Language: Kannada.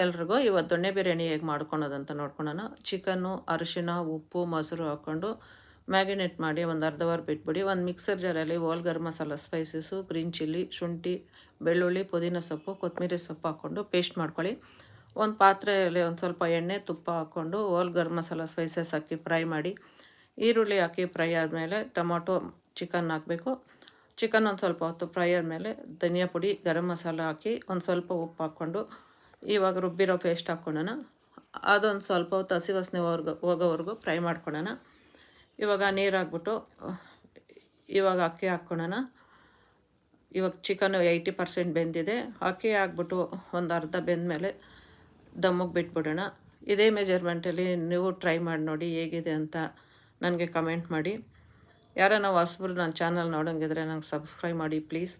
ಎಲ್ರಿಗೂ ಇವತ್ತು ದೊಣ್ಣೆ ಬಿರಿಯಾನಿ ಹೇಗೆ ಮಾಡ್ಕೊಳೋದಂತ ನೋಡ್ಕೊಳ್ಳೋಣ. ಚಿಕನ್ನು, ಅರಿಶಿನ, ಉಪ್ಪು, ಮೊಸರು ಹಾಕ್ಕೊಂಡು ಮ್ಯಾಗಿನೇಟ್ ಮಾಡಿ ಒಂದು ಅರ್ಧ ಅವರ್ ಬಿಟ್ಬಿಡಿ. ಒಂದು mixer ಜಾರಲ್ಲಿ hole garam masala, spices, green chilli, ಶುಂಠಿ, ಬೆಳ್ಳುಳ್ಳಿ, ಪುದೀನ ಸೊಪ್ಪು, ಕೊತ್ತಂಬರಿ ಸೊಪ್ಪು ಹಾಕ್ಕೊಂಡು ಪೇಸ್ಟ್ ಮಾಡ್ಕೊಳ್ಳಿ. ಒಂದು ಪಾತ್ರೆಯಲ್ಲಿ ಒಂದು ಸ್ವಲ್ಪ ಎಣ್ಣೆ, ತುಪ್ಪ ಹಾಕ್ಕೊಂಡು ಹೋಲ್ ಗರಂ ಮಸಾಲ, ಸ್ಪೈಸಸ್ ಹಾಕಿ ಫ್ರೈ ಮಾಡಿ. ಈರುಳ್ಳಿ ಹಾಕಿ ಫ್ರೈ ಆದಮೇಲೆ ಟೊಮೊಟೊ, ಚಿಕನ್ ಹಾಕಬೇಕು. ಚಿಕನ್ ಒಂದು ಸ್ವಲ್ಪ ಹೊತ್ತು ಫ್ರೈ ಆದಮೇಲೆ ಧನಿಯಾ ಪುಡಿ, ಗರಂ ಮಸಾಲ ಹಾಕಿ ಒಂದು ಸ್ವಲ್ಪ ಉಪ್ಪು ಹಾಕ್ಕೊಂಡು ಇವಾಗ ರುಬ್ಬಿರೋ ಪೇಸ್ಟ್ ಹಾಕ್ಕೊಳ್ಳೋಣ. ಅದೊಂದು ಸ್ವಲ್ಪ ಹೊತ್ತು ಹಸಿ ವಾಸನೆ ಹೋಗೋವರೆಗೂ ಫ್ರೈ ಮಾಡ್ಕೊಳ್ಳೋಣ. ಇವಾಗ ನೀರು ಹಾಕ್ಬಿಟ್ಟು ಇವಾಗ ಅಕ್ಕಿ ಹಾಕ್ಕೊಳ್ಳೋಣ. ಇವಾಗ ಚಿಕನು 80% ಬೆಂದಿದೆ. ಅಕ್ಕಿ ಹಾಕ್ಬಿಟ್ಟು ಒಂದು ಅರ್ಧ ಬೆಂದಮೇಲೆ ದಮ್ಮಿಗೆ ಬಿಟ್ಬಿಡೋಣ. ಇದೇ ಮೆಜರ್ಮೆಂಟಲ್ಲಿ ನೀವು ಟ್ರೈ ಮಾಡಿ ನೋಡಿ ಹೇಗಿದೆ ಅಂತ ನನಗೆ ಕಮೆಂಟ್ ಮಾಡಿ. ಯಾರನ್ನ ಹೊಸಬ್ರು ನನ್ನ ಚಾನಲ್ ನೋಡೋಂಗಿದ್ರೆ ನಂಗೆ ಸಬ್ಸ್ಕ್ರೈಬ್ ಮಾಡಿ ಪ್ಲೀಸ್.